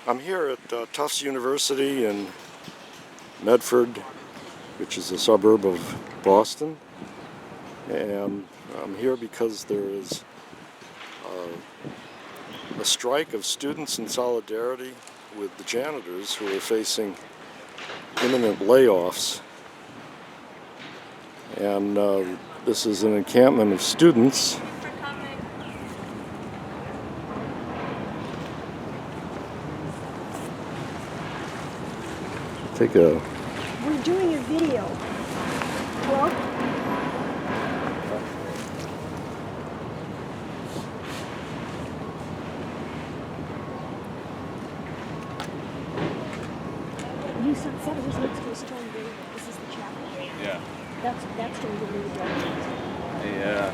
I'm here at Tufts University in Medford, which is a suburb of Boston, and I'm here because there is a strike of students in solidarity with the janitors who are facing imminent layoffs. And this is an encampment of students. We're doing a video. Hello? You said it was next to a stone building. This is the chapel. Yeah. That's stone building. Yeah.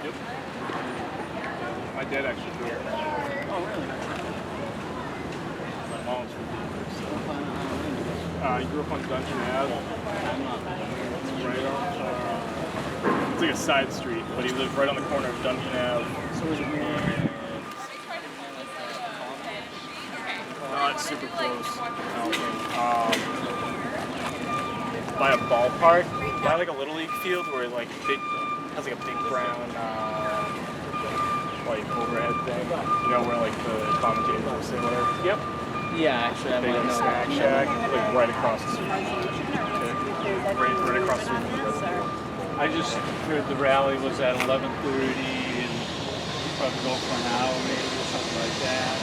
Yep. My dad actually grew up. Oh, really? My mom's from Tufts. He grew up on Dungeon Ave. Right on. It's like a side street, but he lived right on the corner of Dungeon Ave. So was it more? Not super close. By a ballpark, by like a little league field where like has like a big brown like overhead thing. You know where like the commentators will say whatever. Yep. Yeah, actually, I big might know. snack shack, like right across the street. Right across the street from the reservoir. I just heard the rally was at 11:30 and probably go for an hour maybe or something like that.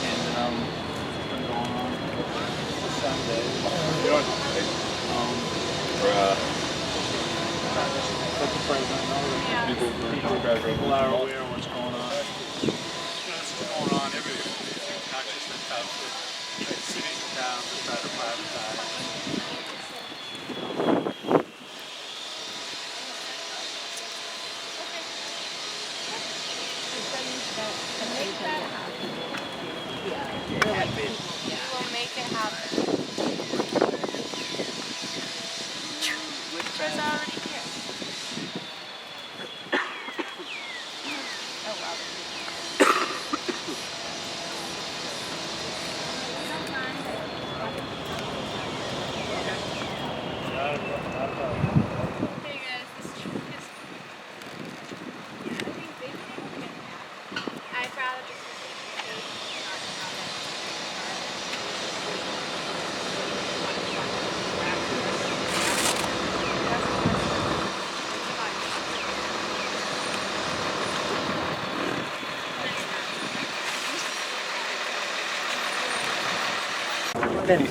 And it's been going on for Sunday. Let the president know. People are aware of what's going on. That's what's going on everywhere. Not just in Tufts, but cities and towns that try to privatize. We'll make it happen. Which was already here. Oh wow. Hey guys, this trip is I'd rather just Can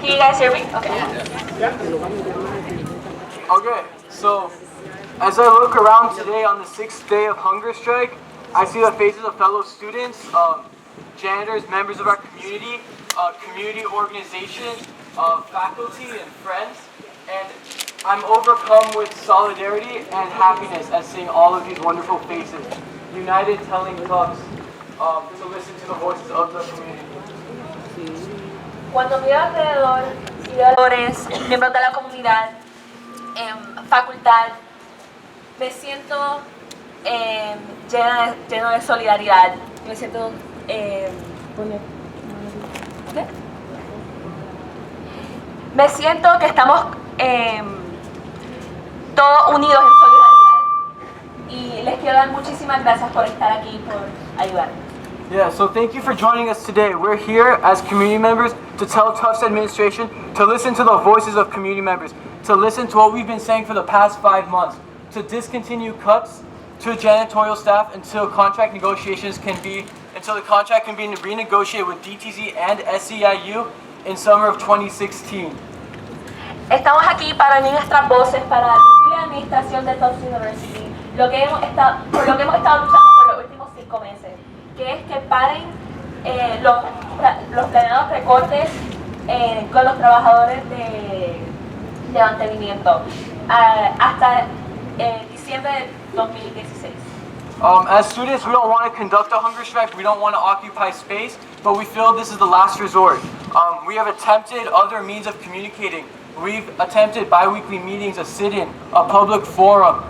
you guys hear me? Okay. Okay, so as I look around today on the 6th day of hunger strike, I see the faces of fellow students, janitors, members of our community, community organization, faculty and friends, and I'm overcome with solidarity and happiness at seeing all of these wonderful faces, united telling Tufts to listen to the voices of the community. Cuando miro alrededor y veo miembros de la comunidad, facultad, me siento lleno de solidaridad. Me siento me siento que estamos todos unidos en solidaridad. Y les quiero dar muchísimas gracias por estar aquí, por ayudar. Yeah, so thank you for joining us today. We're here as community members to tell Tufts administration to listen to the voices of community members, to listen to what we've been saying for the past 5 months, to discontinue cuts to janitorial staff until the contract can be renegotiated with DTZ and SEIU in summer of 2016. Estamos aquí para unir nuestras voces, para decirle a la administración de Tufts University por lo que hemos estado luchando por los últimos 5 meses, que es que paren los planeados recortes con los trabajadores de mantenimiento hasta diciembre de 2016. As students, we don't want to conduct a hunger strike, we don't want to occupy space, but we feel this is the last resort. We have attempted other means of communicating We've attempted bi-weekly meetings, a sit-in, a public forum,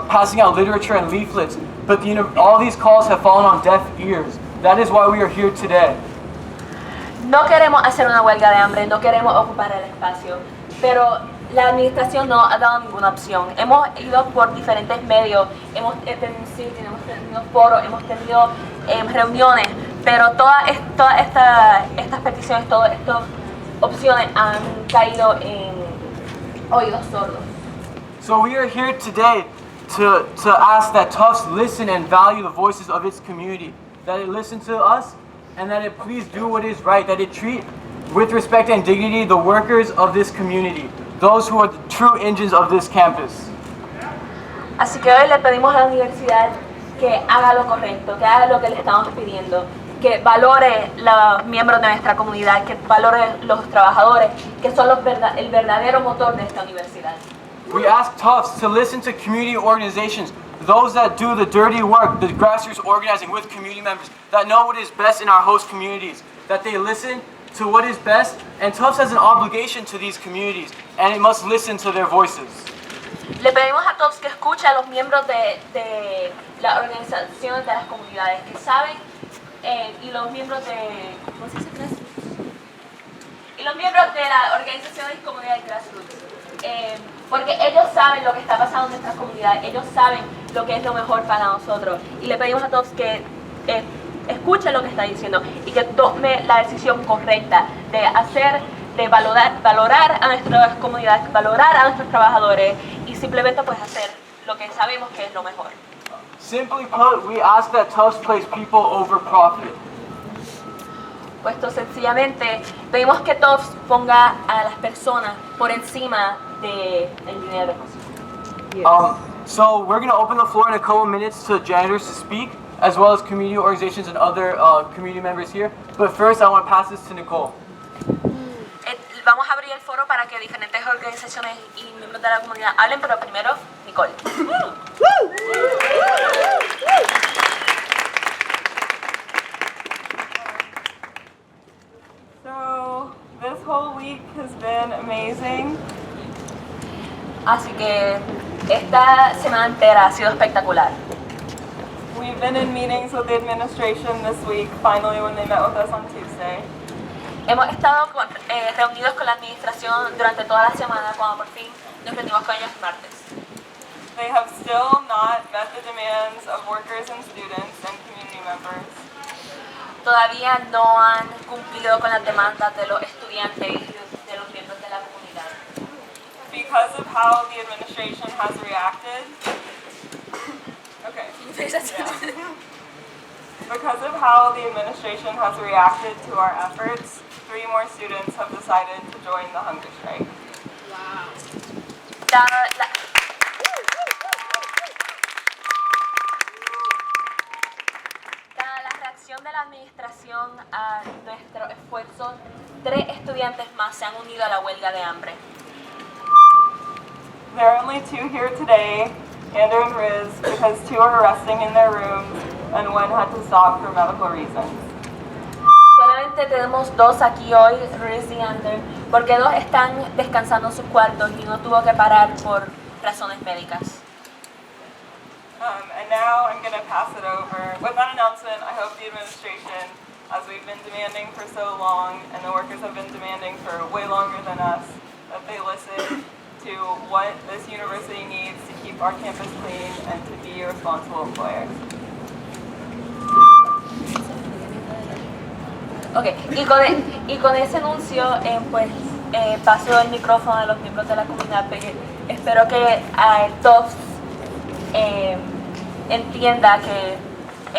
passing out literature and leaflets, but all these calls have fallen on deaf ears. That is why we are here today. No queremos hacer una huelga de hambre, no queremos ocupar el espacio, pero la administración no ha dado ninguna opción. Hemos ido por diferentes medios, hemos tenido foros, hemos tenido reuniones, pero todas estas peticiones, todas estas opciones han caído en oídos sordos. So we are here today to ask that Tufts listen and value the voices of its community, that it listen to us, and that it please do what is right, that it treat with respect and dignity the workers of this community, those who are the true engines of this campus. Así que hoy le pedimos a la universidad que haga lo correcto, que haga lo que le estamos pidiendo, que valore los miembros de nuestra comunidad, que valore los trabajadores, que son el verdadero motor de esta universidad. We ask Tufts to listen to community organizations, those that do the dirty work, the grassroots organizing with community members, that know what is best in our host communities, that they listen to what is best, and Tufts has an obligation to these communities, and it must listen to their voices. Le pedimos a Tufts que escuche a los miembros de las organizaciones de las comunidades, que saben, y los miembros de, ¿cómo se dice? Y los miembros de las organizaciones y comunidades grassroots. Porque ellos saben lo que está pasando en nuestras comunidades, ellos saben lo que es lo mejor para nosotros. Y le pedimos a todos que escuchen lo que está diciendo y que tome la decisión correcta de valorar a nuestras comunidades, valorar a nuestros trabajadores y simplemente pues hacer lo que sabemos que es lo mejor. Simply put, we ask that Tufts place people over profit. Puesto sencillamente, pedimos que Tufts ponga a las personas por encima del dinero. So we're going to open the floor in a couple minutes to janitors to speak, as well as community organizations and other community members here. But first, I want to pass this to Nicole. Vamos a abrir el foro para que diferentes organizaciones y miembros de la comunidad hablen, pero primero, Nicole. So, this whole week has been amazing. Así que esta semana entera ha sido espectacular. We've been in meetings with the administration this week, finally, when they met with us on Tuesday. Hemos estado reunidos con la administración durante toda la semana, cuando por fin nos reunimos con ellos el martes. They have still not met the demands of workers and students and community members. Todavía no han cumplido con las demandas de los estudiantes y de los miembros de la comunidad. Because of how the administration has reacted. Okay. Yeah. Because of how the administration has reacted to our efforts, 3 more students have decided to join the hunger strike. Wow. Dada la reacción de la administración a nuestro esfuerzo, 3 estudiantes más se han unido a la huelga de hambre. There are only 2 here today, Andrew and Riz, because 2 are resting in their rooms and 1 had to stop for medical reasons. Solamente tenemos 2 aquí hoy, Riz y Andrew, porque 2 están descansando en sus cuartos y uno tuvo que parar por razones médicas. And now I'm going to pass it over. With that announcement, I hope the administration, as we've been demanding for so long, and the workers have been demanding for way longer than us, that they listen to what this university needs to keep our campus clean and to be responsible employers. Okay. Y con ese anuncio, paso el micrófono a los miembros de la comunidad. Espero que Tufts entienda que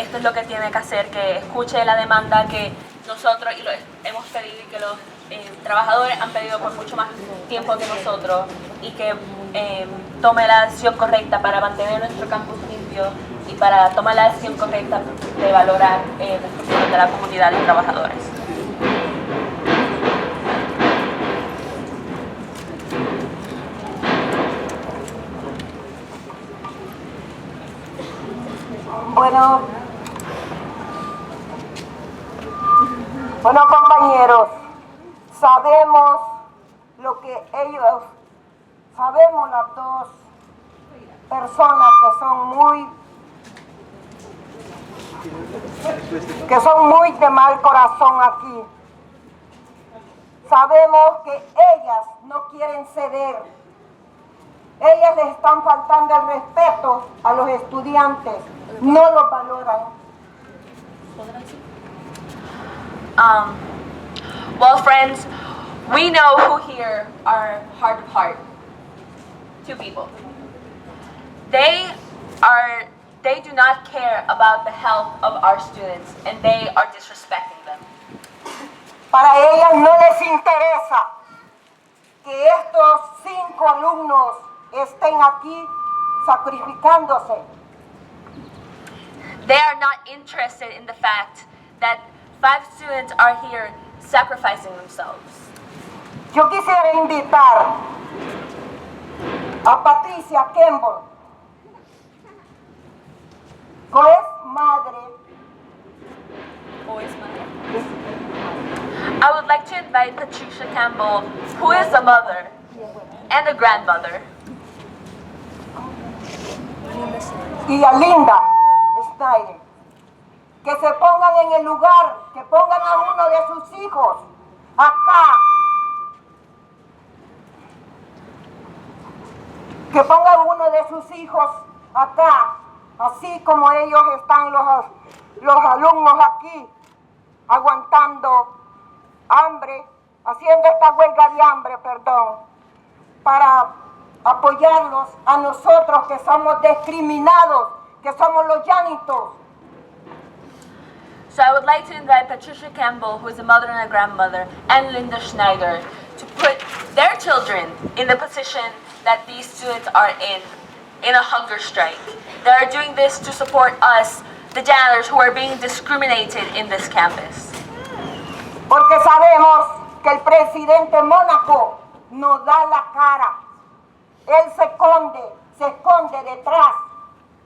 esto es lo que tiene que hacer, que escuche la demanda que nosotros hemos pedido y que los trabajadores han pedido por mucho más tiempo que nosotros, y que tome la decisión correcta para mantener nuestro campus limpio y para tomar la decisión correcta de valorar nuestros miembros de la comunidad y trabajadores. Bueno compañeros, sabemos lo que ellos, sabemos las dos personas que son muy de mal corazón aquí. Sabemos que ellas no quieren ceder. Ellas les están faltando el respeto a los estudiantes, no los valoran. Well, friends, we know who here are heart of heart. Two people. They do not care about the health of our students, and they are disrespecting them. Para ellas no les interesa que estos 5 alumnos estén aquí sacrificándose. They are not interested in the fact that 5 students are here sacrificing themselves. Yo quisiera invitar a Patricia Campbell, que es madre. I would like to invite Patricia Campbell, who is a mother and a grandmother, Y a Linda Snyder, que se pongan en el lugar, que pongan a uno de sus hijos acá, que pongan uno de sus hijos acá, así como ellos están los alumnos aquí, aguantando hambre, haciendo esta huelga de hambre, perdón, para apoyarlos a nosotros que somos discriminados, que somos los llanitos. So I would like to invite Patricia Campbell, who is a mother and a grandmother, and Linda Schneider to put their children in the position that these students are in a hunger strike. They are doing this to support us, the janitors, who are being discriminated in this campus. Porque sabemos que el presidente Mónaco nos da la cara. Él se esconde detrás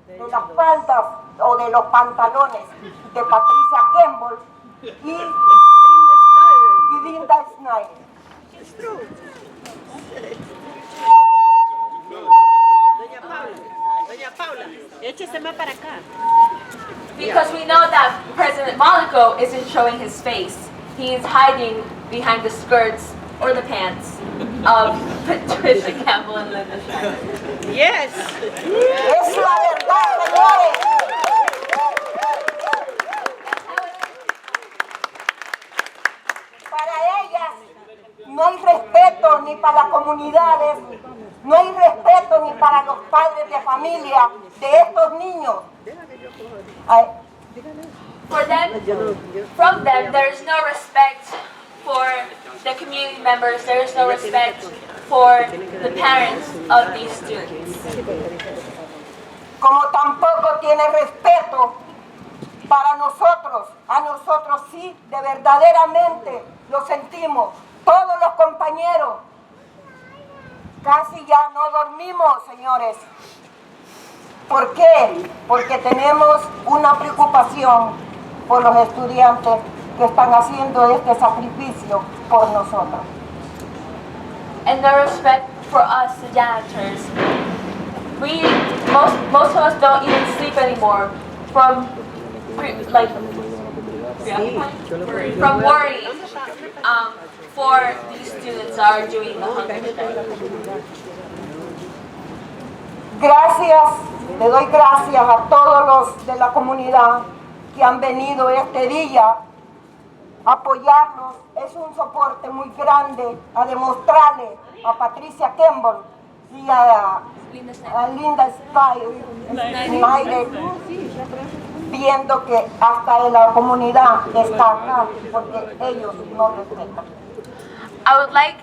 de las faldas o de los pantalones de Patricia Campbell y Linda Snyder. Doña Paula, échese más para acá. Because we know that President Monaco isn't showing his face. He is hiding behind the skirts or the pants of Patricia Campbell and Linda Schneider. Yes. Es la verdad, señores. Para ellas no hay respeto ni para las comunidades, no hay respeto ni para los padres de familia de estos niños. For them, from them, there is no respect for the community members, there is no respect for the parents of these students. Como tampoco tiene respeto para nosotros, a nosotros sí, de verdaderamente lo sentimos. Todos los compañeros, casi ya no dormimos, señores. ¿Por qué? Porque tenemos una preocupación por los estudiantes que están haciendo este sacrificio por nosotros. And the respect for us, the janitors. Most of us don't even sleep anymore from worry for these students that are doing the hunger strike. Gracias, le doy gracias a todos los de la comunidad que han venido este día a apoyarnos. Es un soporte muy grande a demostrarle a Patricia Campbell y a Linda Snyder, viendo que hasta la comunidad está acá porque ellos no respetan. I would like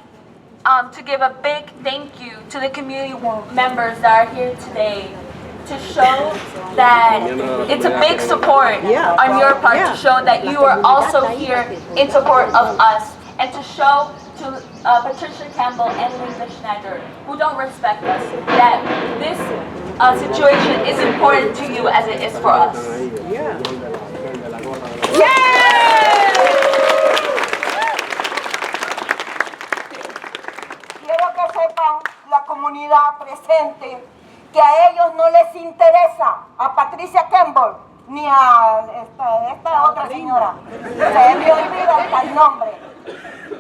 to give a big thank you to the community members that are here today to show that it's a big support on your part, to show that you are also here in support of us, and to show to Patricia Campbell and Linda Schneider, who don't respect us, that this situation is important to you as it is for us. comunidad presente que a ellos no les interesa, a Patricia Campbell, ni a esta otra señora, se me olvida hasta el nombre,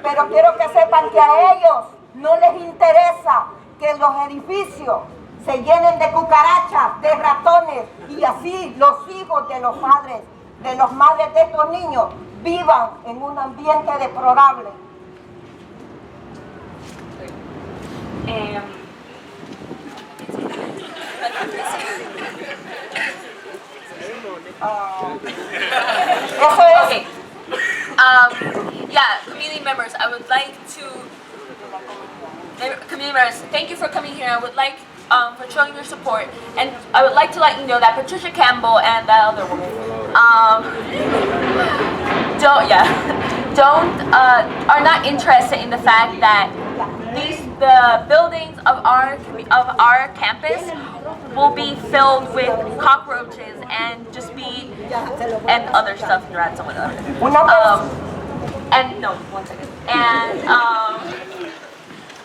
pero quiero que sepan que a ellos no les interesa que los edificios se llenen de cucarachas, de ratones, y así los hijos de los padres, de los madres de estos niños, vivan en un ambiente deplorable. Eso es. Okay. Yeah, community members, I would like to, community members, thank you for coming here. I would like, for showing your support, and I would like to let you know that Patricia Campbell and that other woman, are not interested in the fact that the buildings of our campus will be filled with cockroaches and and other stuff, rats and whatever. And no, one second.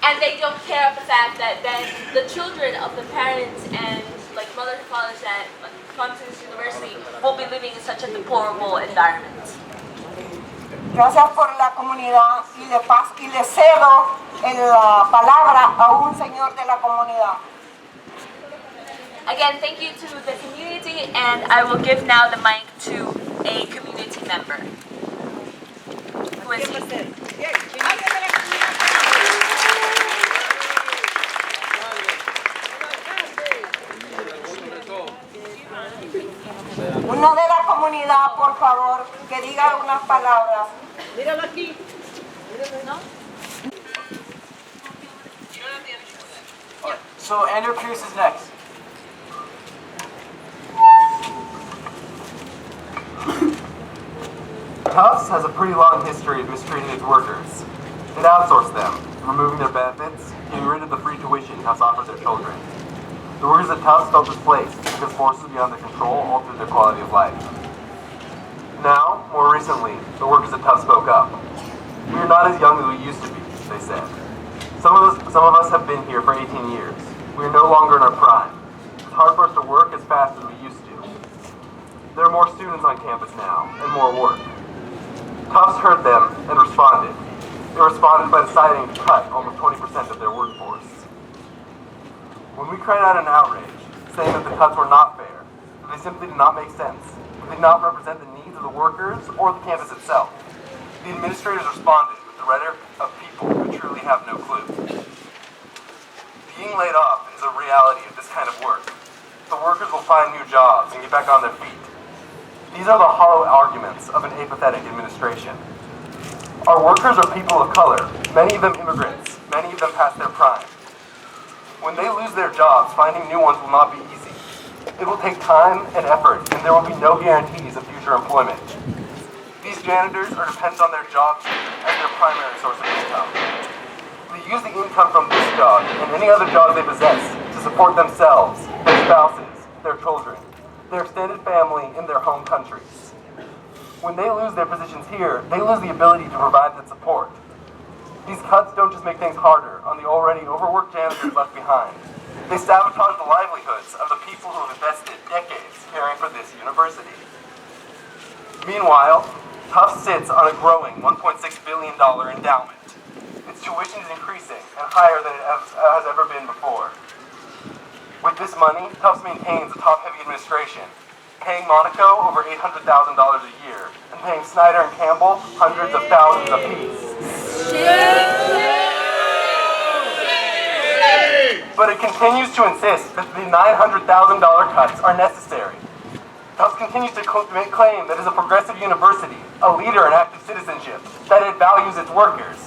And they don't care of the fact that then the children of the parents and like mothers and fathers that come to this university will be living in such a deplorable environment. Gracias por la comunidad y le cedo la palabra a un señor de la comunidad. Again, thank you to the community, and I will give now the mic to a community member. Who is he? Uno de la comunidad, por favor, que diga unas palabras. Míralo aquí. So Andrew Pierce is next. Tufts has a pretty long history of mistreating its workers. It outsourced them, removing their benefits, getting rid of the free tuition Tufts offers their children. The workers at Tufts felt displaced because forces beyond their control altered their quality of life. Now, more recently, the workers at Tufts spoke up. We are not as young as we used to be, they said. Some of us have been here for 18 years. We are no longer in our prime. It's hard for us to work as fast as we used to. There are more students on campus now, and more work. Tufts heard them and responded. They responded by deciding to cut almost 20% of their workforce. When we cried out in outrage, saying that the cuts were not fair, that they simply did not make sense, that they did not represent the needs of the workers or the campus itself, the administrators responded with the rhetoric of people who truly have no clue. Being laid off is a reality of this kind of work. The workers will find new jobs and get back on their feet. These are the hollow arguments of an apathetic administration. Our workers are people of color, many of them immigrants, many of them past their prime. When they lose their jobs, finding new ones will not be easy. It will take time and effort, and there will be no guarantees of future employment. These janitors are dependent on their jobs as their primary source of income. They use the income from this job and any other job they possess to support themselves, their spouses, their children, their extended family in their home countries. When they lose their positions here, they lose the ability to provide that support. These cuts don't just make things harder on the already overworked janitors left behind. They sabotage the livelihoods of the people who have invested decades caring for this university. Meanwhile, Tufts sits on a growing $1.6 billion endowment. Its tuition is increasing and higher than it has ever been before. With this money, Tufts maintains a top-heavy administration, paying Monaco over $800,000 a year, and paying Snyder and Campbell hundreds of thousands apiece. But it continues to insist that the $900,000 cuts are necessary. Tufts continues to claim that it is a progressive university, a leader in active citizenship, that it values its workers.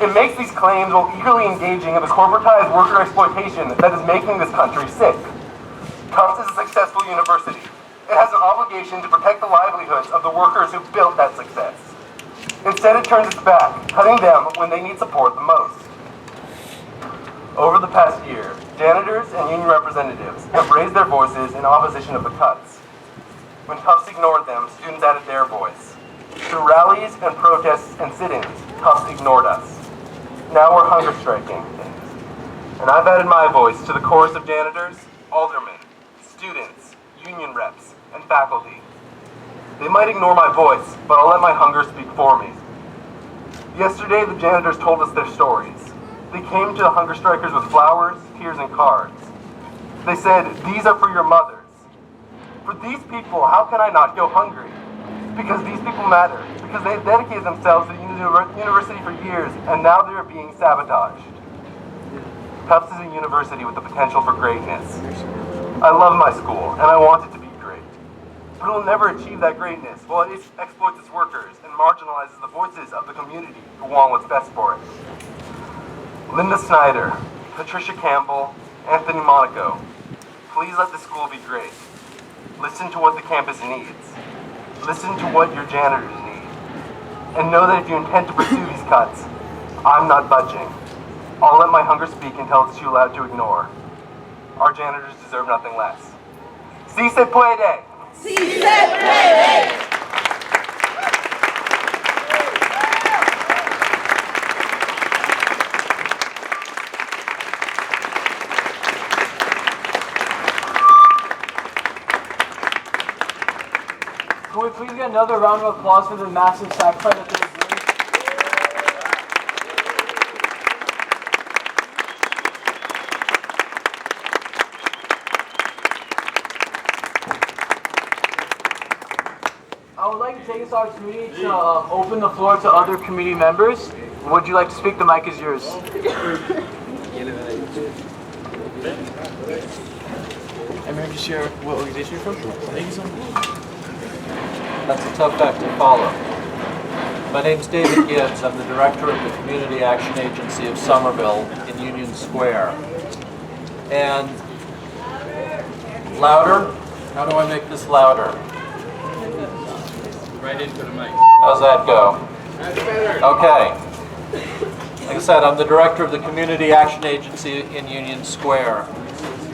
It makes these claims while eagerly engaging in the corporatized worker exploitation that is making this country sick. Tufts is a successful university. It has an obligation to protect the livelihoods of the workers who built that success. Instead, it turns its back, cutting them when they need support the most. Over the past year, janitors and union representatives have raised their voices in opposition of the cuts. When Tufts ignored them, students added their voice. Through rallies and protests and sit-ins, Tufts ignored us. Now we're hunger striking. And I've added my voice to the chorus of janitors, aldermen, students, union reps, and faculty. They might ignore my voice, but I'll let my hunger speak for me. Yesterday, the janitors told us their stories. They came to the hunger strikers with flowers, tears, and cards. They said, "These are for your mothers." For these people, how can I not go hungry? Because these people matter. Because they've dedicated themselves to the university for years, and now they're being sabotaged. Tufts is a university with the potential for greatness. I love my school, and I want it to be great. But it will never achieve that greatness while it exploits its workers and marginalizes the voices of the community who want what's best for it. Linda Snyder, Patricia Campbell, Anthony Monaco, please let the school be great. Listen to what the campus needs. Listen to what your janitors need. And know that if you intend to pursue these cuts, I'm not budging. I'll let my hunger speak until it's too loud to ignore. Our janitors deserve nothing less. Si se puede! ¡Sí se puede! Can we please get another round of applause for the massive sacrifice that they're doing? I would like to take this opportunity to open the floor to other community members. Would you like to speak? The mic is yours. I'm here to share what organization you're from. Thank you so much. That's a tough act to follow. My name's David Gibbs. I'm the director of the Community Action Agency of Somerville in Union Square. And louder? How do I make this louder? Right into the mic. How's that go? That's better. Okay. Like I said, I'm the director of the Community Action Agency in Union Square.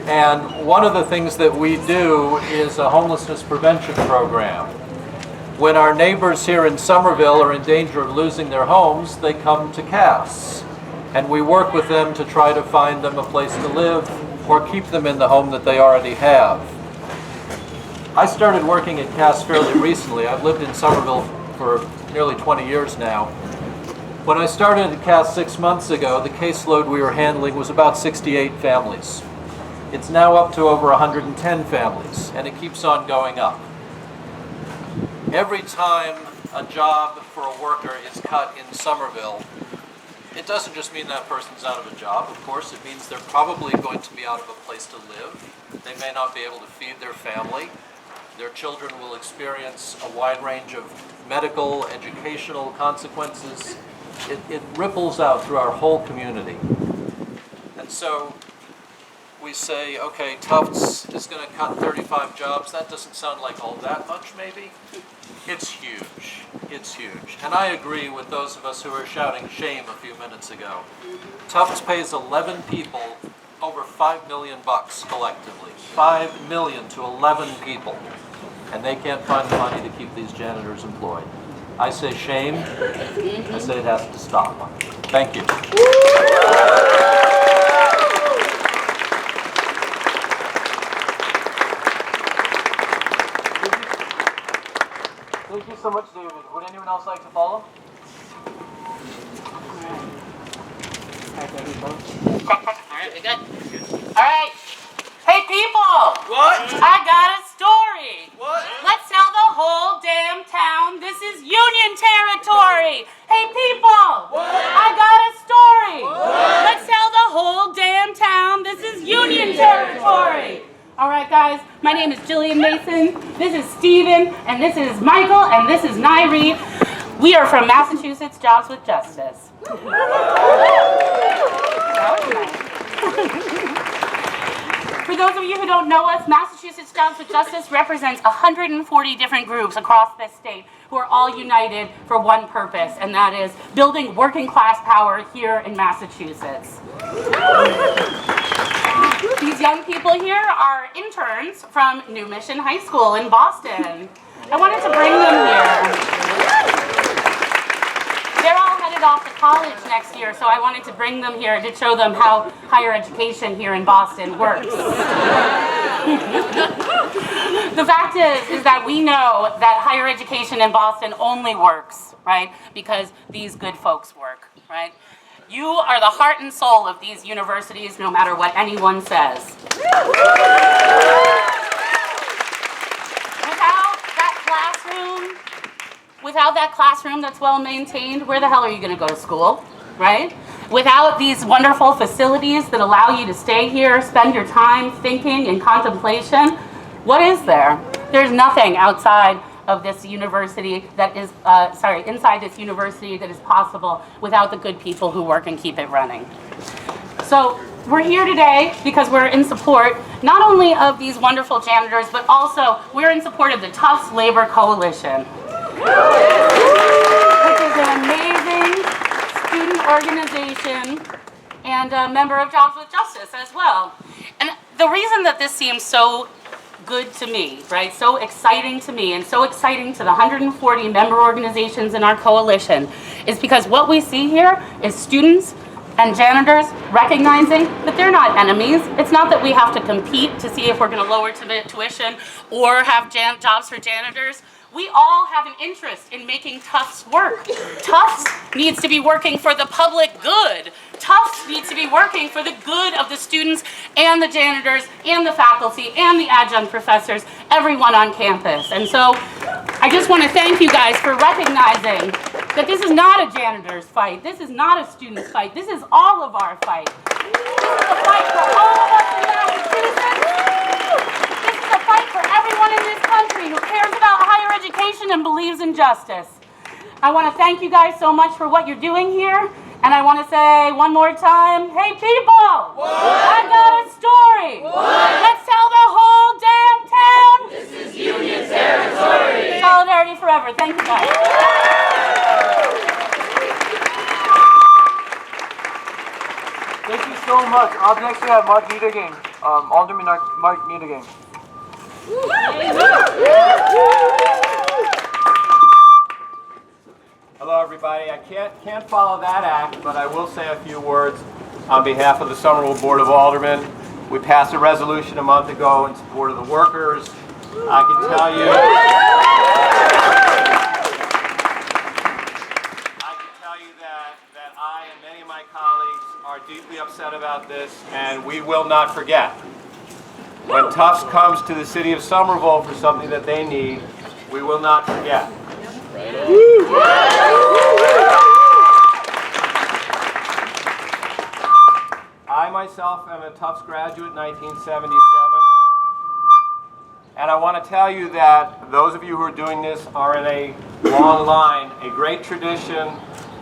And one of the things that we do is a homelessness prevention program. When our neighbors here in Somerville are in danger of losing their homes, they come to CAS. And we work with them to try to find them a place to live or keep them in the home that they already have. I started working at CAS fairly recently. I've lived in Somerville for nearly 20 years now. When I started at CAS 6 months ago, the caseload we were handling was about 68 families. It's now up to over 110 families, and it keeps on going up. Every time a job for a worker is cut in Somerville, it doesn't just mean that person's out of a job. Of course, it means they're probably going to be out of a place to live. They may not be able to feed their family. Their children will experience a wide range of medical, educational consequences. It ripples out through our whole community. And so we say, okay, Tufts is going to cut 35 jobs. That doesn't sound like all that much, maybe. It's huge. It's huge. And I agree with those of us who were shouting shame a few minutes ago. Tufts pays 11 people over $5 million collectively. 5 million to 11 people. And they can't find the money to keep these janitors employed. I say shame. I say it has to stop. Thank you. Thank you so much, David. Would anyone else like to follow? Alright, we good? Alright. Hey people! What? I got a story! What? Let's tell the whole damn town this is Union territory! Hey people! What? I got a story! What? Let's tell the whole damn town this is Union territory! Alright guys, my name is Jillian Mason, this is Steven, and this is Michael, and this is Nairi. We are from Massachusetts Jobs with Justice. That was nice. For those of you who don't know us, Massachusetts Jobs with Justice represents 140 different groups across this state who are all united for one purpose, and that is building working class power here in Massachusetts. These young people here are interns from New Mission High School in Boston. I wanted to bring them here. They're all headed headed off to college next year, so I wanted to bring them here to show them how higher education here in Boston works. The fact is that we know that higher education in Boston only works, right, because these good folks work, right? You are the heart and soul of these universities, no matter what anyone says. Without that classroom that's well maintained, where the hell are you going to go to school, right? Without these wonderful facilities that allow you to stay here, spend your time thinking and contemplation, what is there? There's nothing outside of this university that is, inside this university that is possible without the good people who work and keep it running. So we're here today because we're in support not only of these wonderful janitors, but also we're in support of the Tufts Labor Coalition, which is an amazing student organization and a member of Jobs with Justice as well. And the reason that this seems so good to me, right, so exciting to me and so exciting to the 140 member organizations in our coalition is because what we see here is students and janitors recognizing that they're not enemies. It's not that we have to compete to see if we're going to lower tuition or have jobs for janitors. We all have an interest in making Tufts work. Tufts needs to be working for the public good. Tufts needs to be working for the good of the students and the janitors and the faculty and the adjunct professors, everyone on campus. And so I just want to thank you guys for recognizing that this is not a janitor's fight. This is not a student's fight. This is all of our fight. This is a fight for all of us in Massachusetts. This is a fight for everyone in this country who cares about higher education and believes in justice. I want to thank you guys so much for what you're doing here. And I want to say one more time, hey people, I got a story. Let's tell the whole damn town. This is Union territory. Solidarity forever. Thank you guys. Thank you so much. Up next we have Mark Niedergang, Alderman Mark Niedergang. Hello, everybody. I can't follow that act, but I will say a few words on behalf of the Somerville Board of Aldermen. We passed a resolution a month ago in support of the workers. I can tell you that I and many of my colleagues are deeply upset about this, and we will not forget. When Tufts comes to the city of Somerville for something that they need, we will not forget. I myself am a Tufts graduate in 1977, and I want to tell you that those of you who are doing this are in a long line, a great tradition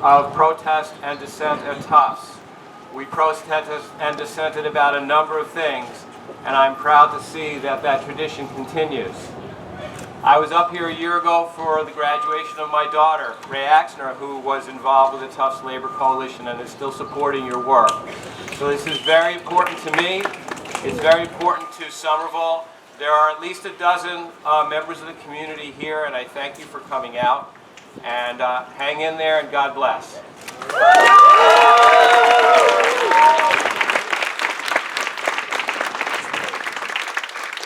of protest and dissent at Tufts. We protested and dissented about a number of things, and I'm proud to see that that tradition continues. I was up here a year ago for the graduation of my daughter, Ray Axner, who was involved with the Tufts Labor Coalition and is still supporting your work. So this is very important to me. It's very important to Somerville. There are at least a dozen members of the community here, and I thank you for coming out. And hang in there, and God bless.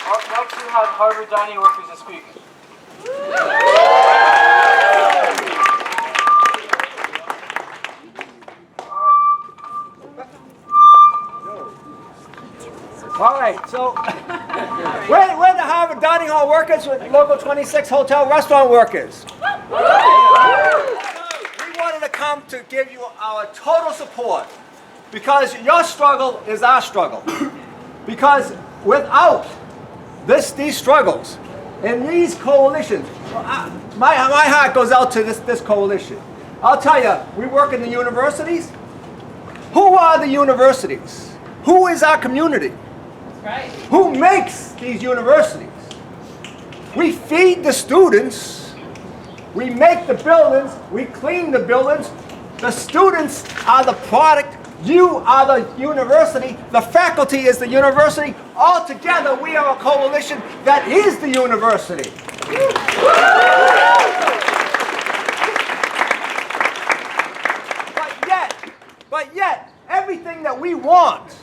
Up next we have Harvard dining workers to speak. All right, so we're the Harvard Dining Hall workers with Local 26 hotel restaurant workers. We wanted to come to give you our total support because your struggle is our struggle. Because without these struggles and these coalitions, my heart goes out to this coalition. I'll tell you, we work in the universities. Who are the universities? Who is our community? Right. Who makes these universities? We feed the students, we make the buildings, we clean the buildings. The students are the product, you are the university, the faculty is the university. All together we are a coalition that is the university. everything that we want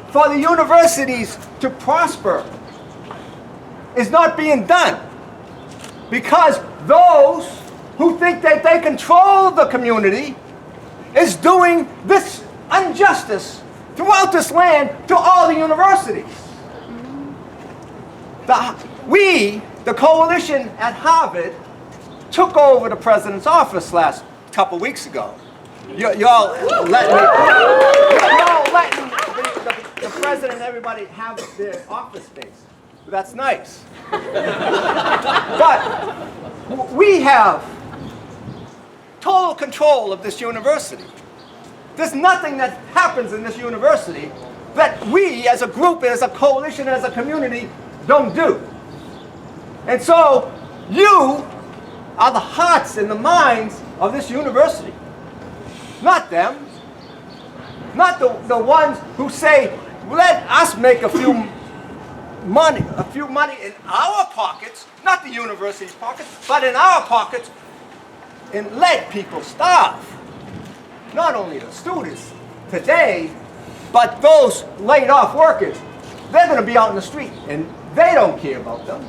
for the universities to prosper is not being done. Because those who think that they control the community is doing this injustice throughout this land to all the universities. The coalition at Harvard took over the president's office last couple weeks ago. Y'all letting the president and everybody have their office space. That's nice. But we have total control of this university. There's nothing that happens in this university that we as a group, as a coalition, as a community don't do. And so you are the hearts and the minds of this university. Not them. Not the ones who say, let us make a few money in our pockets, not the university's pockets, but in our pockets, and let people starve. Not only the students today, but those laid off workers. They're going to be out in the street, and they don't care about them.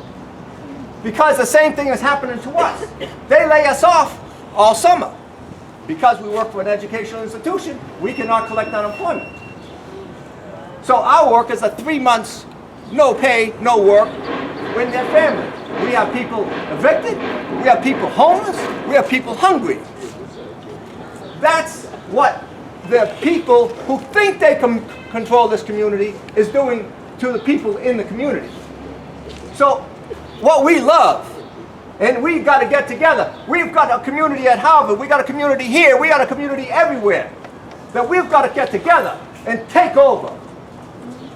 Because the same thing is happening to us. They lay us off all summer. Because we work for an educational institution, we cannot collect unemployment. So our workers are 3 months, no pay, no work, with their family. We have people evicted, we have people homeless, we have people hungry. That's what the people who think they can control this community is doing to the people in the community. So what we love, and we've got to get together. We've got a community at Harvard, we got a community here, we got a community everywhere, that we've got to get together and take over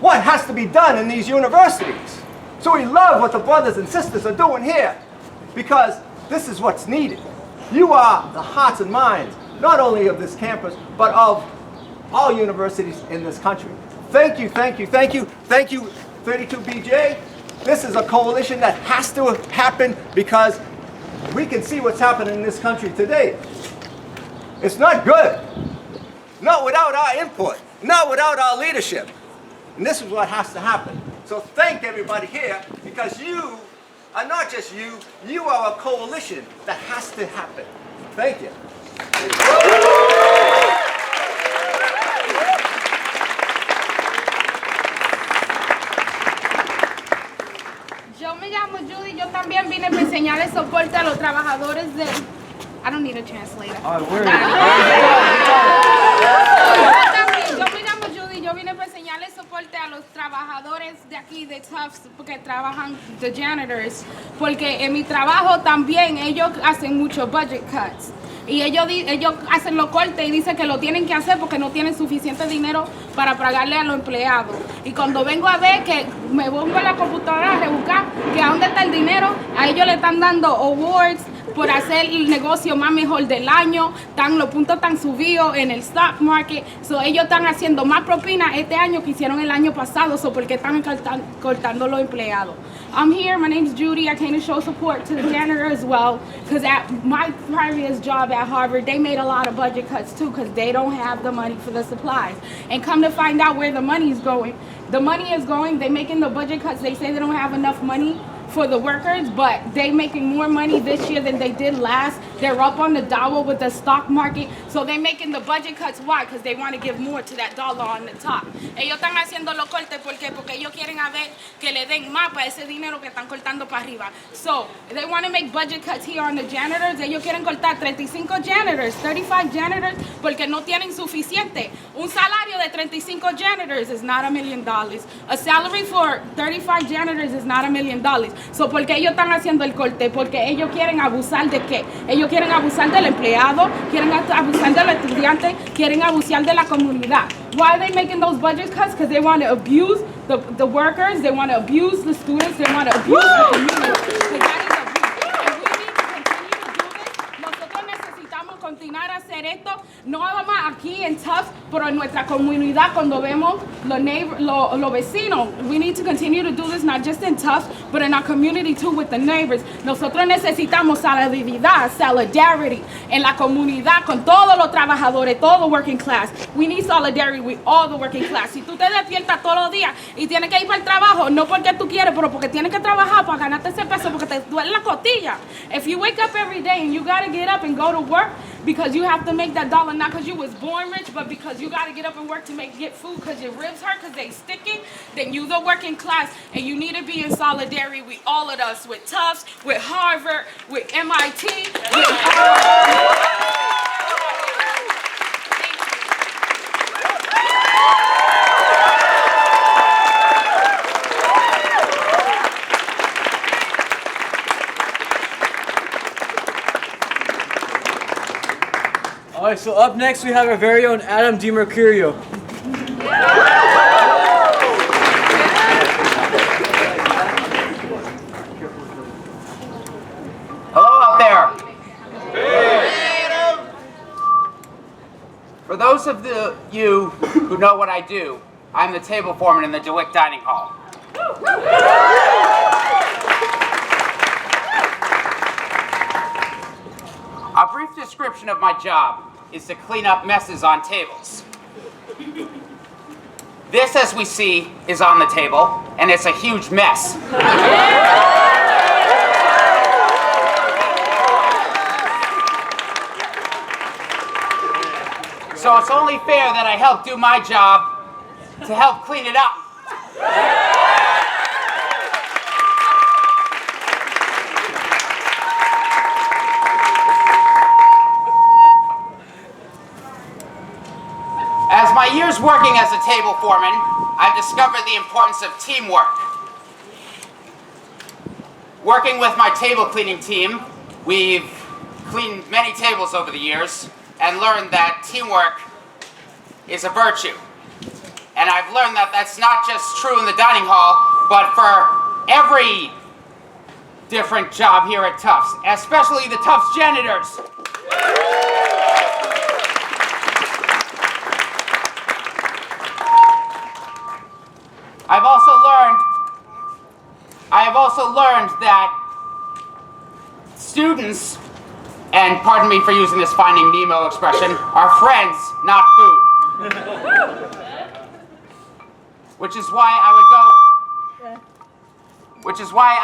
what has to be done in these universities. So we love what the brothers and sisters are doing here, because this is what's needed. You are the hearts and minds, not only of this campus, but of all universities in this country. Thank you, thank you, thank you, thank you, 32BJ. This is a coalition that has to happen because we can see what's happening in this country today. It's not good. Not without our input, not without our leadership. And this is what has to happen. So thank everybody here, because you are not just you are a coalition that has to happen. Thank you. Yo me llamo Judy, yo también vine para enseñarle soporte a los trabajadores de... I don't need a translator. Yo me llamo Judy, yo vine para enseñarle soporte a los trabajadores de aquí de Tufts, porque trabajan de janitors, porque en mi trabajo también ellos hacen muchos budget cuts. Y ellos hacen los cortes y dicen que lo tienen que hacer porque no tienen suficiente dinero para pagarle a los empleados. Y cuando vengo a ver que me pongo en la computadora a rebuscar que a dónde está el dinero, a ellos le están dando awards por hacer el negocio más mejor del año, los puntos están subidos en el stock market, so ellos están haciendo más propina este año que hicieron el año pasado, so porque están cortando los empleados. I'm here, my name's Judy, I came to show support to the janitor as well, because at my previous job at Harvard, they made a lot of budget cuts too, because they don't have the money for the supplies. And come to find out where the money is going. The money is going, they're making the budget cuts, they say they don't have enough money for the workers, but they making more money this year than they did last. They're up on the dollar with the stock market, so they're making the budget cuts. Why? Because they want to give more to that dollar on the top. Ellos están haciendo los cortes porque ellos quieren a ver que le den más para ese dinero que están cortando para arriba. So they want to make budget cuts here on the janitors. Ellos quieren cortar 35 janitors, 35 janitors, porque no tienen suficiente. Un salario de 35 janitors is not $1 million. A salary for 35 janitors is not $1 million. So, ¿por qué ellos están haciendo el corte? Porque ellos quieren abusar de qué? Ellos quieren abusar del empleado, quieren abusar del estudiante, quieren abusar de la comunidad. Why are they making those budget cuts? Because they want to abuse the workers, they want to abuse the students, they want to abuse the community. And we need to continue to do this. Nosotros necesitamos continuar a hacer esto, no vamos aquí aquí en Tufts, pero en nuestra comunidad cuando vemos los vecinos. We need to continue to do this not just in Tufts, but in our community too with the neighbors. Nosotros necesitamos solidaridad, solidarity en la comunidad con todos los trabajadores, todo the working class. We need solidarity with all the working class. Si tú te despiertas todos los días y tienes que ir para el trabajo, no porque tú quieres, pero porque tienes que trabajar para ganarte ese peso, porque te duele la costilla. If you wake up every day and you gotta get up and go to work because you have to make that dollar, not because you was born rich, but because you gotta get up and work to get food because your ribs hurt because they sticking, then you the working class and you need to be in solidarity with all of us, with Tufts, with Harvard, with MIT, All right, so up next we have our very own Adam DiMercurio. Hello out there. For those of you who know what I do, I'm the table foreman in the DeWitt Dining Hall. A brief description of my job is to clean up messes on tables. This, as we see, is on the table, and it's a huge mess. So it's only fair that I help do my job to help clean it up. As my years working as a table foreman, I've discovered the importance of teamwork. Working with my table cleaning team, we've cleaned many tables over the years and learned that teamwork is a virtue. And I've learned that that's not just true in the dining hall, but for every different job here at Tufts, especially the Tufts janitors. I have also learned that students, and pardon me for using this Finding Nemo expression, are friends, not food. Which is why I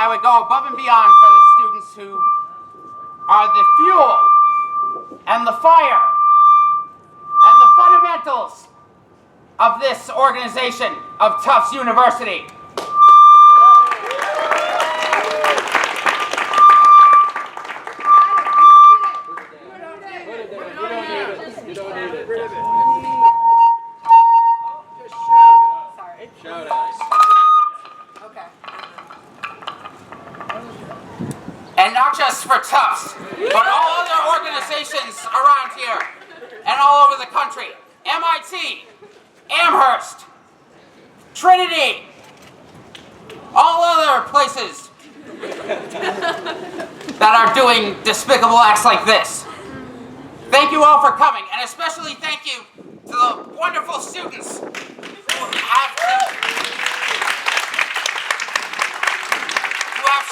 would go above and beyond for the students who are the fuel and the fire and the fundamentals of this organization of Tufts University. And not just for Tufts, but all other organizations around here and all over the country. MIT, Amherst, Trinity, all other places that are doing despicable acts like this. Thank you all for coming, and especially thank you to the wonderful students who have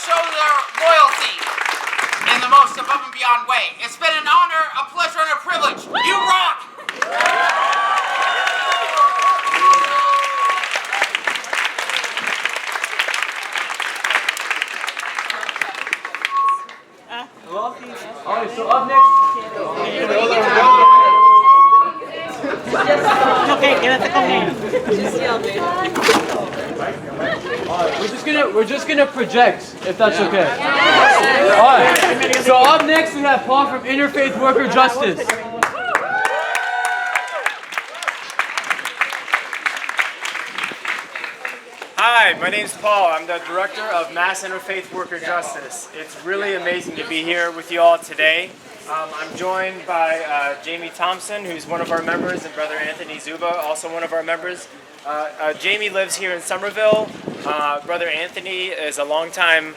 shown their loyalty in the most above and beyond way. It's been an honor, a pleasure, and a privilege. You rock! Alright, so up next. Okay, quédate conmigo. We're just gonna project, if that's okay. Alright. So up next we have Paul from Interfaith Worker Justice. Hi, my name's Paul. I'm the director of Mass Interfaith Worker Justice. It's really amazing to be here with you all today. I'm joined by Jamie Thompson, who's one of our members, and Brother Anthony Zuba, also one of our members. Jamie lives here in Somerville. Brother Anthony is a longtime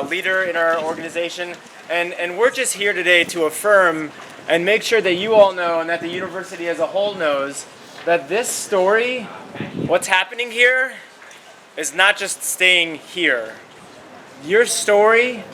leader in our organization. And we're just here today to affirm and make sure that you all know and that the university as a whole knows that this story, what's happening here, is not just staying here. Your story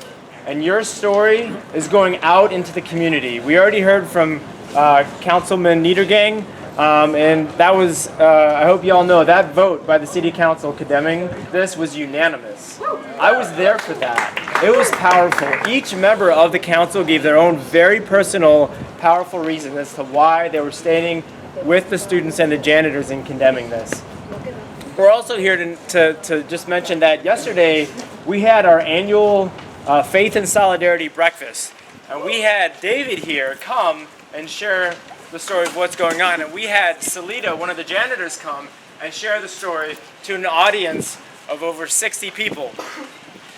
and your story is going out into the community. We already heard from Councilman Niedergang, and that was, I hope you all know, that vote by the City Council condemning this was unanimous. I was there for that. It was powerful. Each member of the council gave their own very personal, powerful reason as to why they were standing with the students and the janitors in condemning this. We're also here to just mention that yesterday we had our annual Faith and Solidarity breakfast. And we had David here come and share the story of what's going on. And we had Salita, one of the janitors, come and share the story to an audience of over 60 people.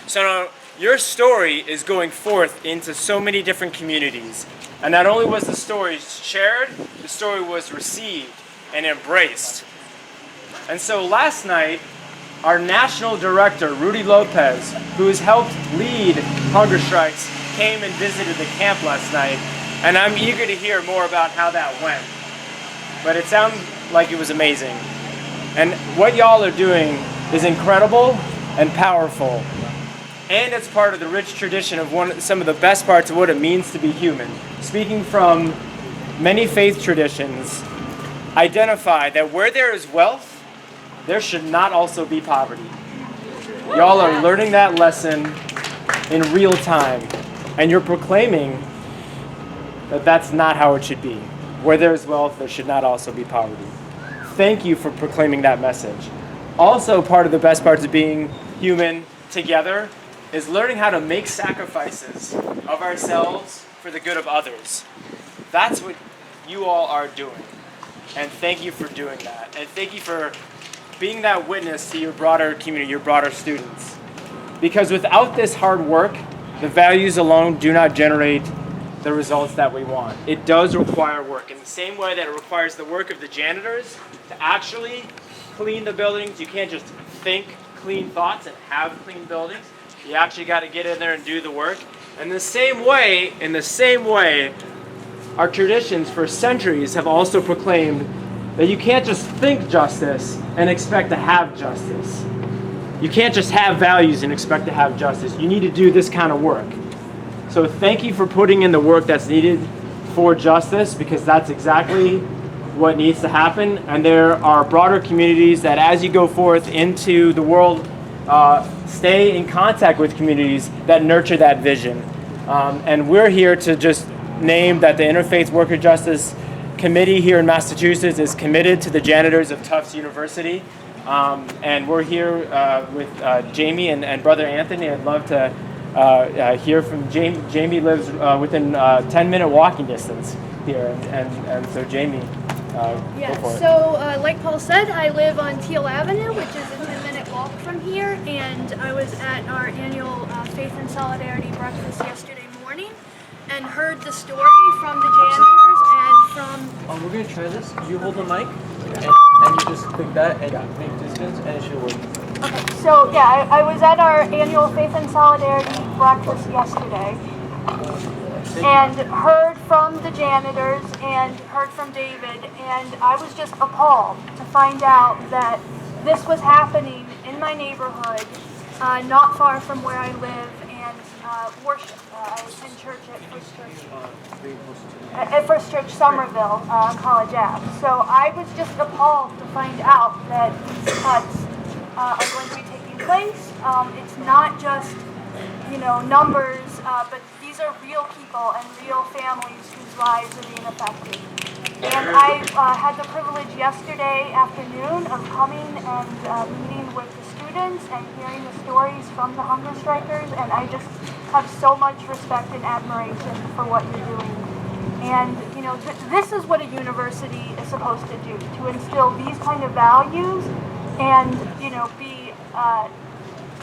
So now your story is going forth into so many different communities. And not only was the story shared, the story was received and embraced. And so last night, our national director, Rudy Lopez, who has helped lead hunger strikes, came and visited the camp last night. And I'm eager to hear more about how that went. But it sounded like it was amazing. And what y'all are doing is incredible and powerful. And it's part of the rich tradition of some of the best parts of what it means to be human. Speaking from many faith traditions, identify that where there is wealth, there should not also be poverty. Y'all are learning that lesson in real time, and you're proclaiming that that's not how it should be. Where there is wealth, there should not also be poverty. Thank you for proclaiming that message. Also, part of the best parts of being human together is learning how to make sacrifices of ourselves for the good of others. That's what you all are doing. And thank you for doing that. And thank you for being that witness to your broader community, your broader students. Because without this hard work, the values alone do not generate the results that we want. It does require work. In the same way that it requires the work of the janitors to actually clean the buildings. You can't just think clean thoughts and have clean buildings. You actually got to get in there and do the work. And the same way, our traditions for centuries have also proclaimed that you can't just think justice and expect to have justice. You can't just have values and expect to have justice. You need to do this kind of work. So thank you for putting in the work that's needed for justice, because that's exactly what needs to happen. And there are broader communities that, as you go forth into the world, stay in contact with communities that nurture that vision. And we're here to just name that the Interfaith Worker Justice Committee here in Massachusetts is committed to the janitors of Tufts University. And we're here with Jamie and Brother Anthony. I'd love to hear from Jamie. Jamie lives within 10-minute walking distance here. And so Jamie, Yeah, go for it. so like Paul said, I live on Teal Avenue, which is a 10-minute walk from here, and I was at our annual Faith and Solidarity breakfast yesterday morning and heard the story from the janitors and from... We're going to try this. You hold the mic, and you just click that and make distance, and it should work. Okay, so yeah, I was at our annual Faith and Solidarity breakfast yesterday and heard from the janitors and heard from David, and I was just appalled to find out that this was happening in my neighborhood, not far from where I live, and worship. I attend church at First Church Somerville, College Ave. So I was just appalled to find out that these cuts are going to be taking place. It's not just, numbers, but these are real people and real families whose lives are being affected. And I had the privilege yesterday afternoon of coming and meeting with the students and hearing the stories from the hunger strikers, and I just have so much respect and admiration for what you're doing. And, this is what a university is supposed to do, to instill these kind of values and, be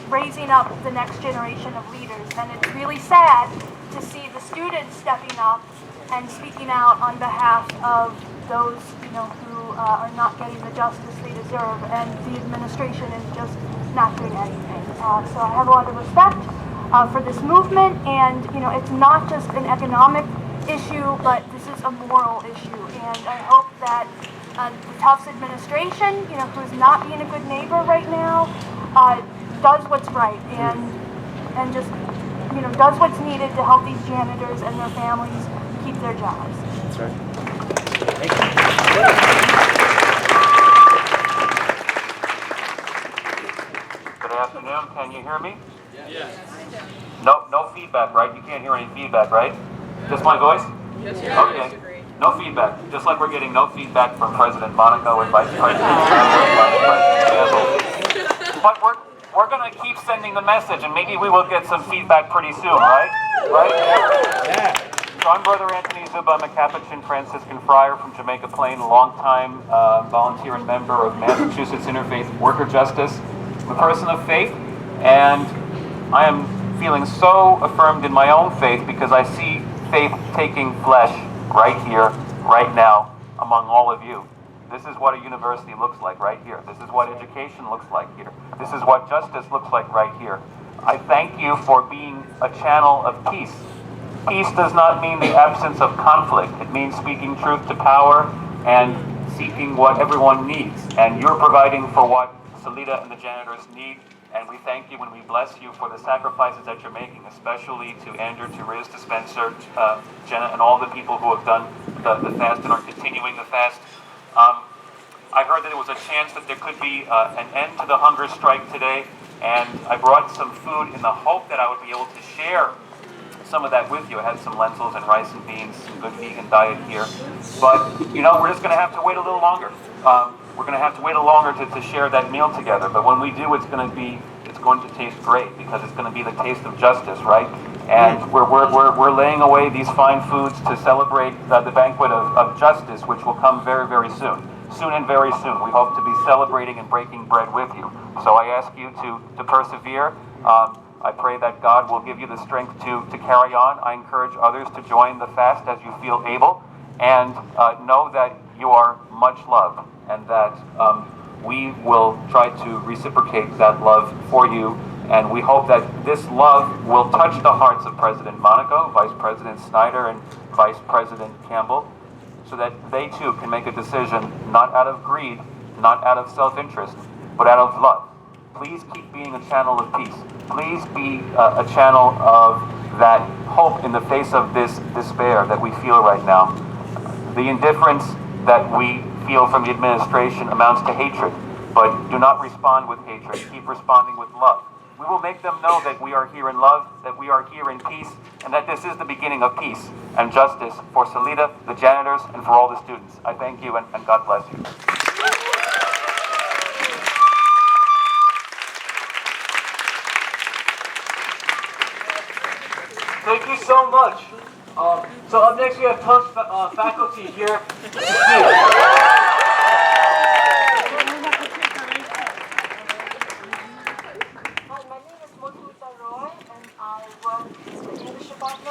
raising up the next generation of leaders. And it's really sad to see the students stepping up and speaking out on behalf of those, who are not getting the justice they deserve, and the administration is just not doing anything. So I have a lot of respect for this movement, and it's not just an economic issue, but this is a moral issue, and I hope that the Tufts administration, who's not being a good neighbor right now, does what's right and just, does what's needed to help these janitors and their families keep their jobs. That's right. Good afternoon. Can you hear me? Yes. No feedback, right? You can't hear any feedback, right? Just my voice? Yes. Okay. No feedback. Just like we're getting no feedback from President Monaco and Vice President Campbell. But we're going to keep sending the message, and maybe we will get some feedback pretty soon, right? Right? Yeah. So I'm Brother Anthony Zuba. I'm a Capuchin Franciscan friar from Jamaica Plain, a longtime volunteer and member of Massachusetts Interfaith Worker Justice. I'm a person of faith, and I am feeling so affirmed in my own faith because I see faith taking flesh right here, right now, among all of you. This is what a university looks like right here. This is what education looks like here. This is what justice looks like right here. I thank you for being a channel of peace. Peace does not mean the absence of conflict. It means speaking truth to power and seeking what everyone needs. And you're providing for what Salida and the janitors need. And we thank you and we bless you for the sacrifices that you're making, especially to Andrew, to Riz, to Spencer, Jenna, and all the people who have done the fast and are continuing the fast. I heard that there was a chance that there could be an end to the hunger strike today, and I brought some food in the hope that I would be able to share some of that with you. I had some lentils and rice and beans, some good vegan diet here. But, we're just going to have to wait a little longer. We're going to have to wait a little longer to share that meal together. But when we do, it's going to taste great because it's going to be the taste of justice, right? And we're laying away these fine foods to celebrate the banquet of justice, which will come very, very soon. Soon and very soon. We hope to be celebrating and breaking bread with you. So I ask you to persevere. I pray that God will give you the strength to carry on. I encourage others to join the fast as you feel able. And know that you are much loved and that we will try to reciprocate that love for you. And we hope that this love will touch the hearts of President Monaco, Vice President Snyder, and Vice President Campbell, so that they too can make a decision not out of greed, not out of self-interest, but out of love. Please keep being a channel of peace. Please be a channel of that hope in the face of this despair that we feel right now. The indifference that we feel from the administration amounts to hatred, but do not respond with hatred. Keep responding with love. We will make them know that we are here in love, that we are here in peace, and that this is the beginning of peace and justice for Salida, the janitors, and for all the students. I thank you, and God bless you. Thank you so much. So up next we have Tufts faculty here to speak.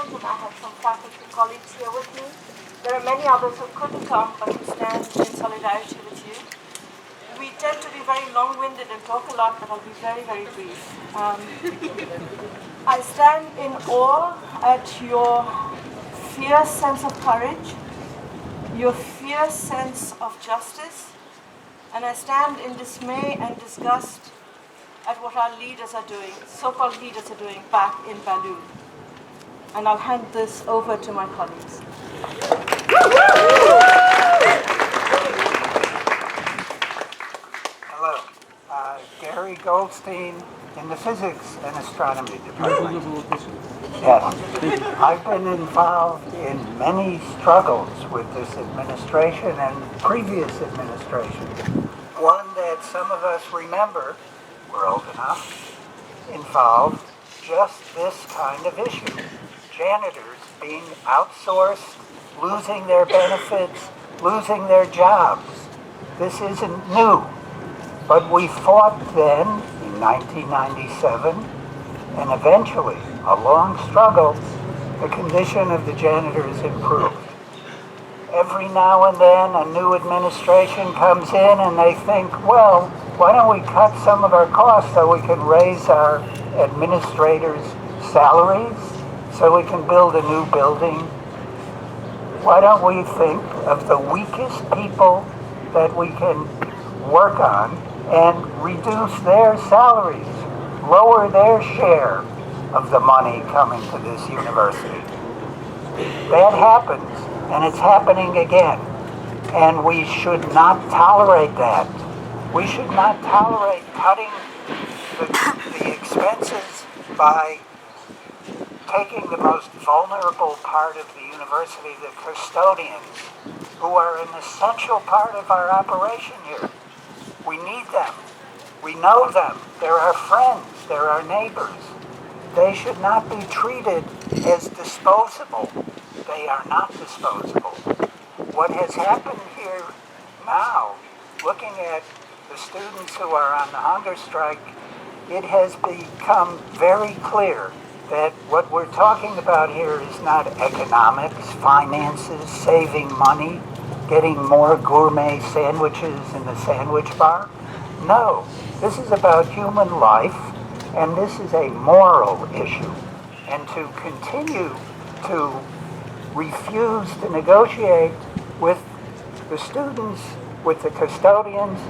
And I have some faculty colleagues here with me. There are many others who couldn't come but who stand in solidarity with you. We tend to be very long-winded and talk a lot, but I'll be very, very brief. I stand in awe at your fierce sense of courage, your fierce sense of justice, and I stand in dismay and disgust at what our leaders are doing, so-called leaders are doing back in Baloo. And I'll hand this over to my colleagues. Hello, Gary Goldstein in the Physics and Astronomy Department. Yes, I've been involved in many struggles with this administration and previous administration. One that some of us remember, we're old enough, involved just this kind of issue. Janitors being outsourced, losing their benefits, losing their jobs. This isn't new, but we fought then in 1997, and eventually, a long struggle, the condition of the janitors improved. Every now and then a new administration comes in and they think, well, why don't we cut some of our costs so we can raise our administrators' salaries, so we can build a new building. Why don't we think of the weakest people that we can work on and reduce their salaries, lower their share of the money coming to this university? That happens, and it's happening again. And we should not tolerate that. We should not tolerate cutting the expenses by taking the most vulnerable part of the university, the custodians, who are an essential part of our operation here. We need them. We know them. They're our friends. They're our neighbors. They should not be treated as disposable. They are not disposable. What has happened here now, looking at the students who are on the hunger strike, it has become very clear that what we're talking about here is not economics, finances, saving money, getting more gourmet sandwiches in the sandwich bar. No, this is about human life, and this is a moral issue. And to continue to refuse to negotiate with the students, with the custodians,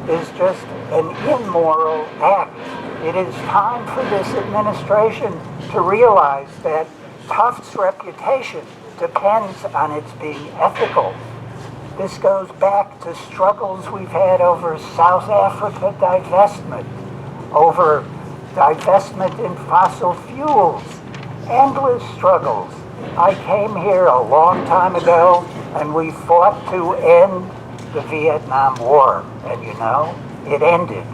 is just an immoral act. It is time for this administration to realize that Tufts' reputation depends on its being ethical. This goes back to struggles we've had over South Africa divestment, over divestment in fossil fuels, endless struggles. I came here a long time ago and we fought to end the Vietnam War, and you know, it ended.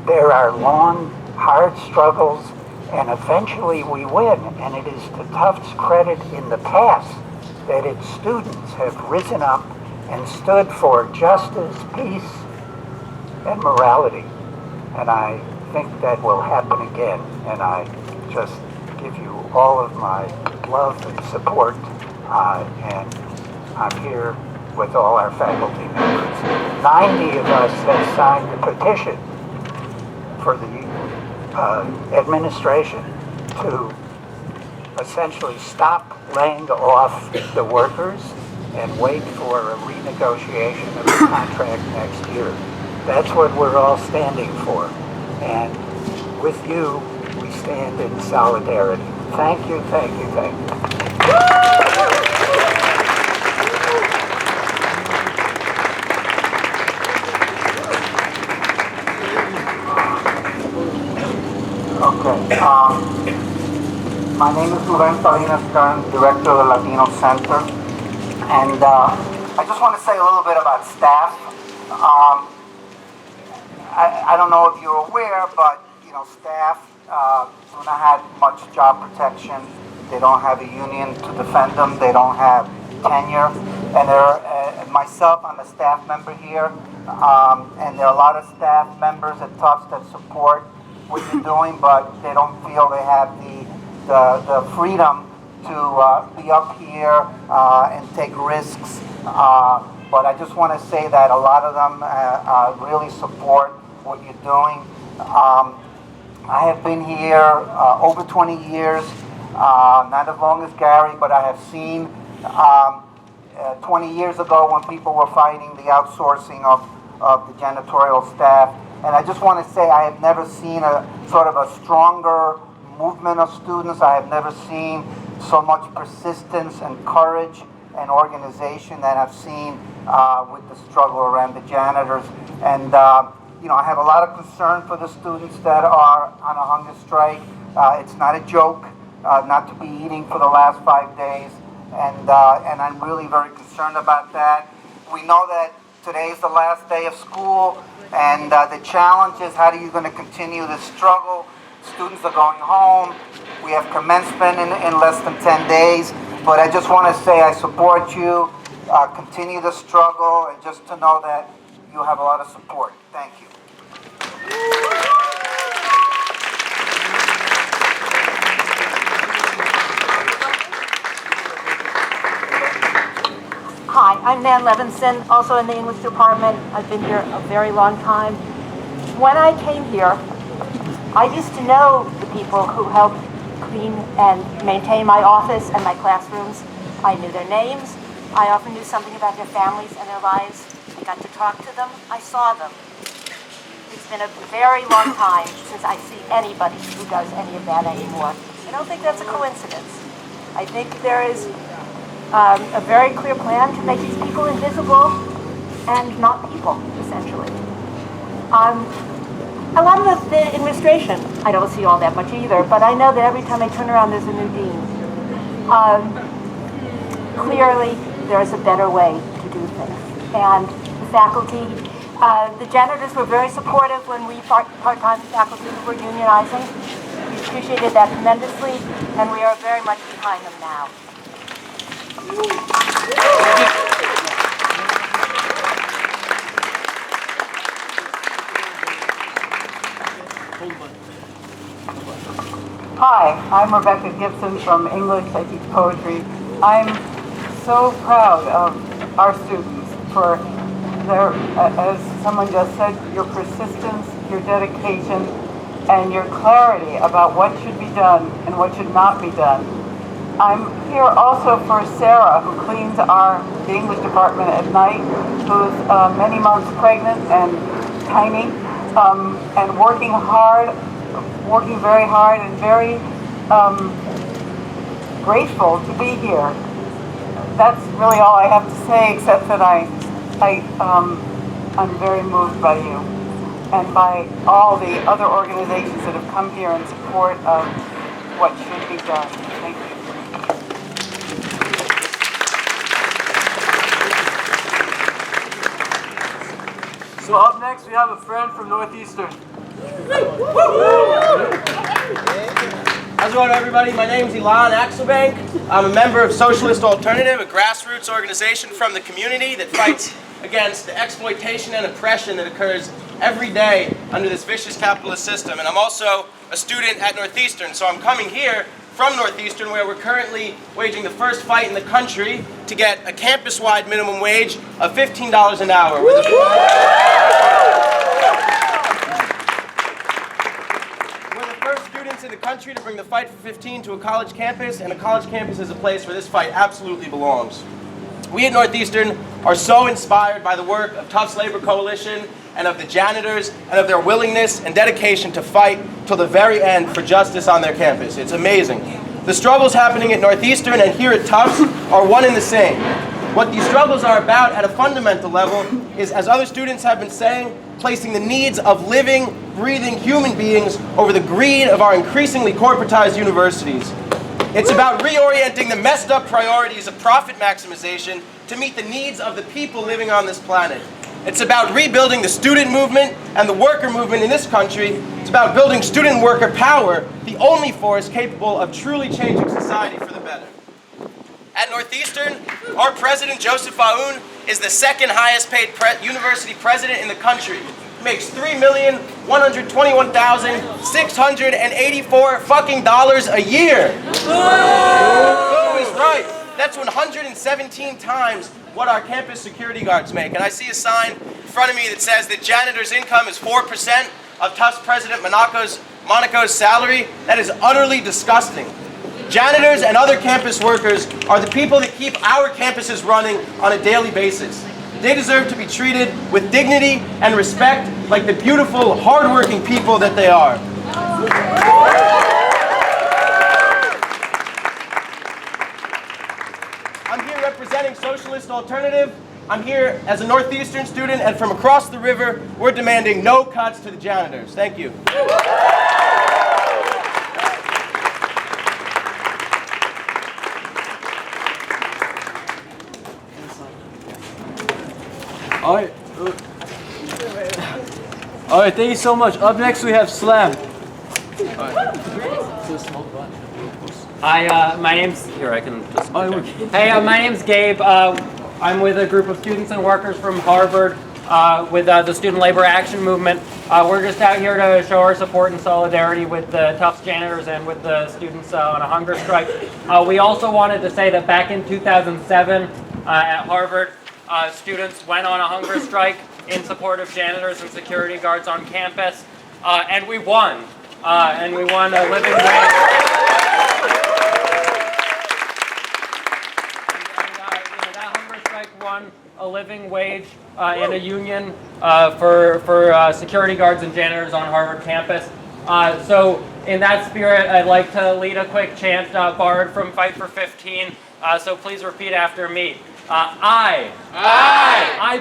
There are long, hard struggles, and eventually we win, and it is to Tufts' credit in the past that its students have risen up and stood for justice, peace, and morality. And I think that will happen again, and I just give you all of my love and support, and I'm here with all our faculty members. 90 of us have signed the petition for the administration to essentially stop laying off the workers and wait for a renegotiation of the contract next year. That's what we're all standing for. And with you, we stand in solidarity. Thank you, thank you, thank you. Okay. My name is Ruben Salinas Kern, Director of the Latino Center. And I just want to say a little bit about staff. I don't know if you're aware, but you know, staff do not have much job protection. They don't have a union to defend them. They don't have tenure. And myself, I'm a staff member here, and there are a lot of staff members at Tufts that support what you're doing, but they don't feel they have the freedom to be up here and take risks. But I just want to say that a lot of them really support what you're doing. I have been here over 20 years, not as long as Gary, but I have seen 20 years ago when people were fighting the outsourcing of the janitorial staff. And I just want to say I have never seen a sort of a stronger movement of students. I have never seen so much persistence and courage and organization that I've seen with the struggle around the janitors. And you know, I have a lot of concern for the students that are on a hunger strike. It's not a joke not to be eating for the last 5 days, and I'm really very concerned about that. We know that today is the last day of school, and the challenge is how are you going to continue this struggle? Students are going home. We have commencement in less than 10 days, but I just want to say I support you. Continue the struggle, and just to know that you have a lot of support. Thank you. Hi, I'm Nan Levinson, also in the English department. I've been here a very long time. When I came here, I used to know the people who helped clean and maintain my office and my classrooms. I knew their names. I often knew something about their families and their lives. I got to talk to them. I saw them. It's been a very long time since I see anybody who does any of that anymore. I don't think that's a coincidence. I think there is a very clear plan to make these people invisible and not people, essentially. A lot of the administration, I don't see all that much either, but I know that every time I turn around there's a new dean. Clearly, there is a better way to do things. And the faculty, the janitors were very supportive when we part-time faculty were unionizing. We appreciated that tremendously, and we are very much behind them now. Hi, I'm Rebecca Gibson from English. I teach poetry. I'm so proud of our students for their, as someone just said, your persistence, your dedication, and your clarity about what should be done and what should not be done. I'm here also for Sarah, who cleans the English department at night, who's many months pregnant and tiny, and working very hard and very grateful to be here. That's really all I have to say, except that I'm very moved by you and by all the other organizations that have come here in support of what should be done. Thank you. So up next we have a friend from Northeastern. How's it going, everybody? My name is Ilan Axelbank. I'm a member of Socialist Alternative, a grassroots organization from the community that fights against the exploitation and oppression that occurs every day under this vicious capitalist system. And I'm also a student at Northeastern, so I'm coming here from Northeastern, where we're currently waging the first fight in the country to get a campus-wide minimum wage of $15 an hour. We're the first students in the country to bring the fight for 15 to a college campus, and a college campus is a place where this fight absolutely belongs. We at Northeastern are so inspired by the work of Tufts Labor Coalition and of the janitors and of their willingness and dedication to fight till the very end for justice on their campus. It's amazing. The struggles happening at Northeastern and here at Tufts are one and the same. What these struggles are about at a fundamental level is, as other students have been saying, placing the needs of living, breathing human beings over the greed of our increasingly corporatized universities. It's about reorienting the messed up priorities of profit maximization to meet the needs of the people living on this planet. It's about rebuilding the student movement and the worker movement in this country. It's about building student and worker power, the only force capable of truly changing society for the better. At Northeastern, our president, Joseph Aoun, is the second highest paid university president in the country. He makes $3,121,684 fucking dollars a year. Who is right? That's 117 times what our campus security guards make. And I see a sign in front of me that says that janitor's income is 4% of Tufts President Monaco's salary. That is utterly disgusting. Janitors and other campus workers are the people that keep our campuses running on a daily basis. They deserve to be treated with dignity and respect like the beautiful, hardworking people that they are. I'm here representing Socialist Alternative. I'm here as a Northeastern student, and from across the river, we're demanding no cuts to the janitors. Thank you. All right, thank you so much. Up next, we have Slam. Hi, my name's here. I can just. Hey, my name's Gabe. I'm with a group of students and workers from Harvard with the Student Labor Action Movement. We're just out here to show our support and solidarity with the Tufts janitors and with the students on a hunger strike. We also wanted to say that back in 2007 at Harvard, students went on a hunger strike in support of janitors and security guards on campus, and we won. And we won a living wage. a living wage and a union for security guards and janitors on Harvard campus. So in that spirit, I'd like to lead a quick chant borrowed from Fight for 15. So please repeat after me. I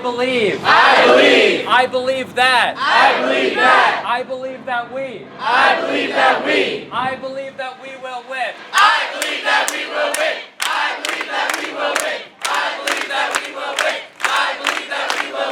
believe. I believe. I believe that. I believe that. I believe that we. I believe that we. I believe that we will win. I believe that we will win. I believe that we will win. I believe that we will win. I believe that we will win.